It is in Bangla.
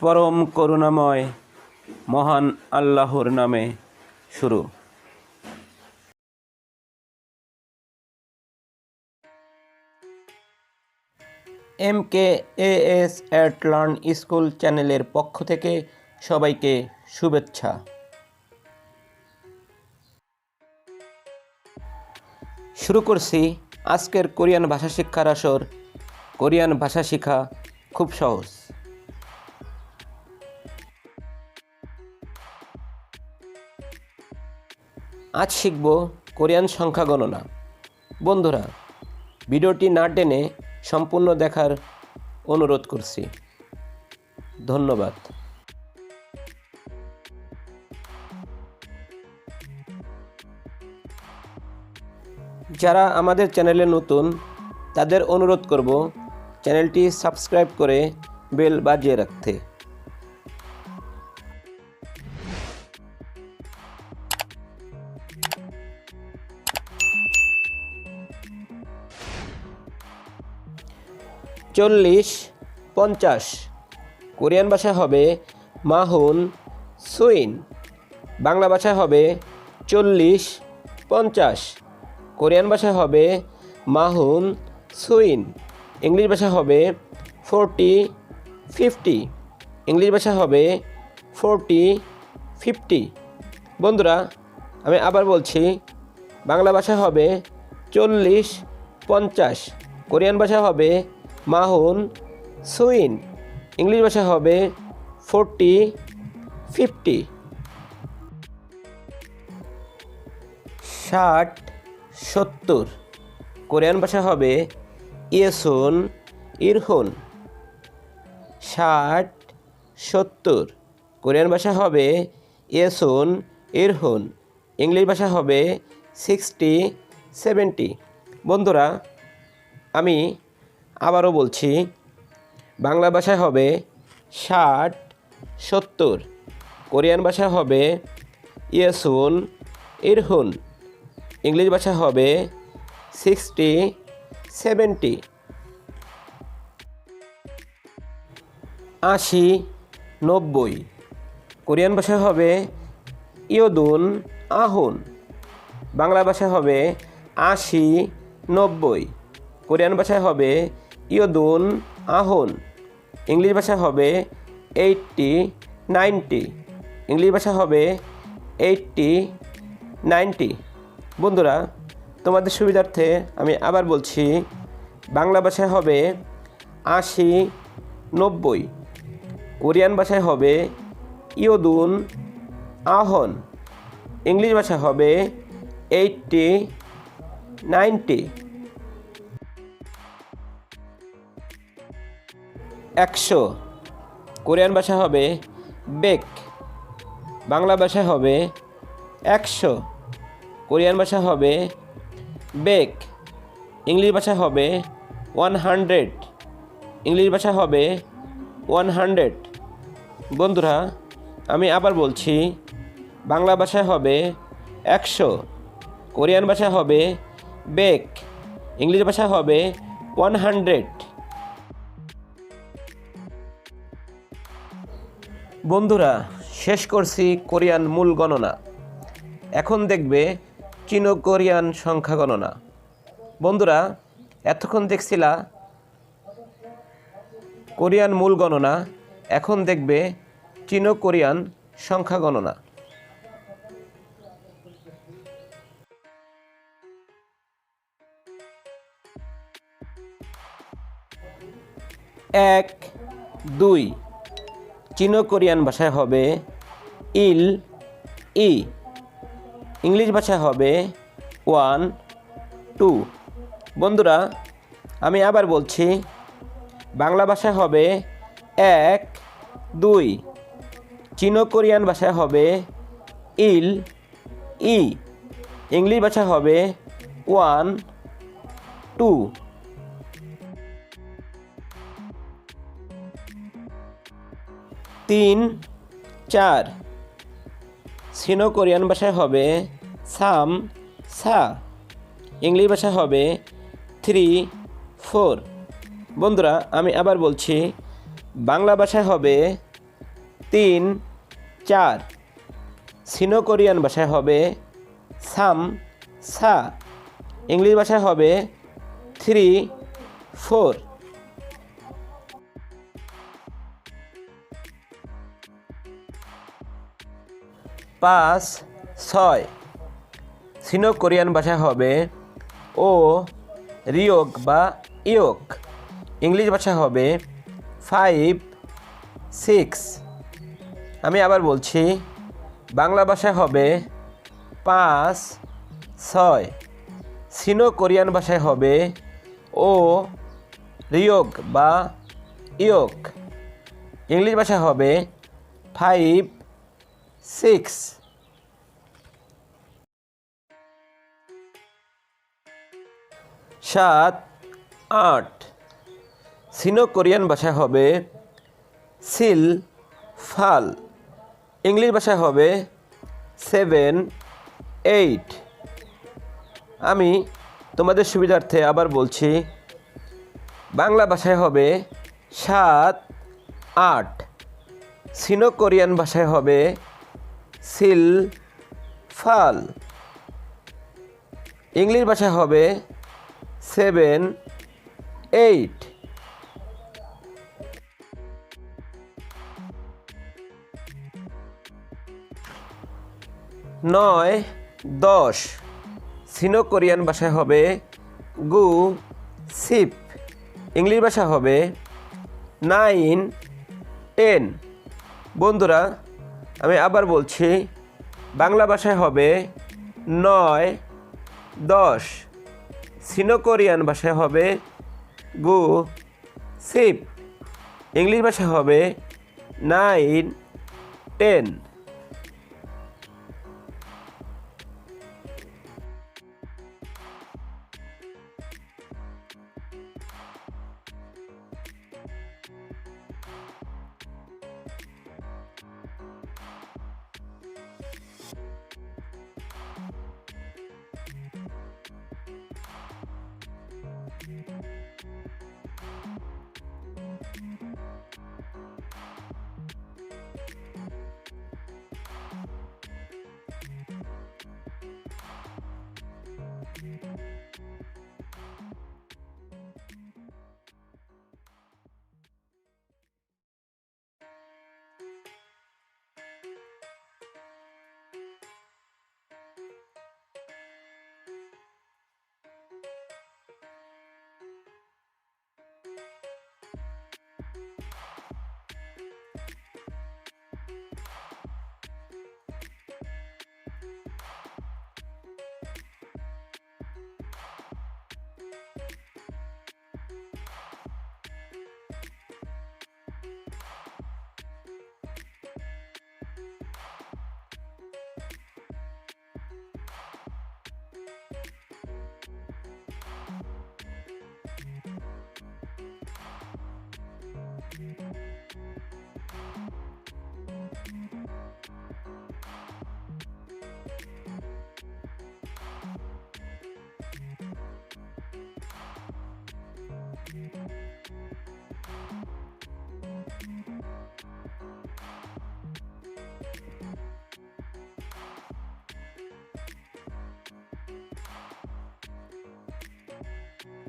পরম করুণাময় মহান আল্লাহর নামে শুরু। MKAS at Learn স্কুল চ্যানেলের পক্ষ থেকে সবাইকে শুভেচ্ছা। শুরু করছি আজকের কোরিয়ান ভাষা শিক্ষার আসর। কোরিয়ান ভাষা শেখা খুব সহজ। আজ শিখব কোরিয়ান সংখ্যা গণনা। বন্ধুরা, ভিডিওটি না টেনে সম্পূর্ণ দেখার অনুরোধ করছি। ধন্যবাদ। যারা আমাদের চ্যানেলে নতুন তাদের অনুরোধ করব চ্যানেলটি সাবস্ক্রাইব করে বেল বাজিয়ে রাখতে। চল্লিশ 50 কোরিয়ান ভাষা হবে মাহুন সুইন। বাংলা ভাষা হবে 40 50। কোরিয়ান ভাষা হবে মাহুন সুইন। ইংলিশ ভাষা হবে 40 50। ইংলিশ ভাষা হবে 40 50। বন্ধুরা, আমি আবার বলছি, বাংলা ভাষা হবে 40 50। কোরিয়ান ভাষা হবে মাহুন সুইন। ইংলিশ ভাষা হবে 40 50। 60 70 কোরিয়ান ভাষা হবে ইয়েসুন ইরহুন। 60 70 কোরিয়ান ভাষা হবে ইয়েসুন ইরহুন। ইংলিশ ভাষা হবে 60 70। বন্ধুরা, আমি আবারও বলছি, বাংলা ভাষা হবে 60 70। কোরিয়ান ভাষা হবে ইয়েসুন ইরহুন। ইংলিশ ভাষা হবে 60 70। 80 90 কোরিয়ান ভাষা হবে ইয়োদুন আহুন। বাংলা ভাষা হবে 80 90। কোরিয়ান ভাষা হবে ইয়োদুন আহুন। ইংলিশ ভাষা হবে 80 90। ইংলিশ ভাষা হবে 80 90। বন্ধুরা, তোমাদের সুবিধার্থে আমি আবার বলছি, বাংলা ভাষায় হবে 80 90। কোরিয়ান ভাষায় হবে ইয়োদুন আহন। ইংলিশ ভাষা হবে 80 90। 100 কোরিয়ান ভাষা হবে বেক। বাংলা ভাষা হবে 100। কোরিয়ান ভাষা হবে বেক। ইংলিশ ভাষা হবে 100। ইংলিশ ভাষা হবে 100। বন্ধুরা, আমি আবার বলছি, বাংলা ভাষা হবে 100। কোরিয়ান ভাষা হবে বেক। ইংলিশ ভাষা হবে 100। বন্ধুরা, শেষ করছি কোরিয়ান মূল গণনা। এখন দেখবে চীনো কোরিয়ান সংখ্যা গণনা। বন্ধুরা, এতক্ষণ দেখছিলা কোরিয়ান মূল গণনা, এখন দেখবে চীনো কোরিয়ান সংখ্যা গণনা। এক 2 চীনো কোরিয়ান ভাষায় হবে ইল ই। ইংলিশ ভাষা হবে 1 2। বন্ধুরা, আমি আবার বলছি, বাংলা ভাষা হবে 1 2। চীনো কোরিয়ান ভাষা হবে ইল ই। ইংলিশ ভাষা হবে 1 2। 3 4 সিনো কোরিয়ান ভাষায় হবে সাম সা। ইংলিশ ভাষা হবে 3 4। বন্ধুরা, আমি আবার বলছি, বাংলা ভাষায় হবে 3 4। সিনো কোরিয়ান ভাষায় হবে 3 4। ইংলিশ ভাষায় হবে 3 4। 5 6। সিনো কোরিয়ান ভাষায় হবে ও রিওক বা ইয়োক। ইংলিশ ভাষা হবে 5 6। আমি আবার বলছি, বাংলা ভাষায় হবে 5 6। সিনো কোরিয়ান ভাষায় হবে ও রিওক বা ইয়োক। ইংলিশ ভাষা হবে 5 6। 7 8। সিনো কোরিয়ান ভাষায় হবে সিল ফাল। ইংলিশ ভাষায় হবে 7 8। আমি তোমাদের সুবিধার্থে আবার বলছি, বাংলা ভাষায় হবে 7 8। সিনো কোরিয়ান ভাষায় হবে সিল ফাল। ইংলিশ ভাষায় হবে 7 8। 9 10। সিনো কোরিয়ান ভাষায় হবে গু সিপ। ইংলিশ ভাষা হবে 9 10। বন্ধুরা, আমি আবার বলছি, বাংলা ভাষায় হবে 9 10। সিনো কোরিয়ান ভাষায় হবে গু সিপ। ইংলিশ ভাষা হবে 9 10।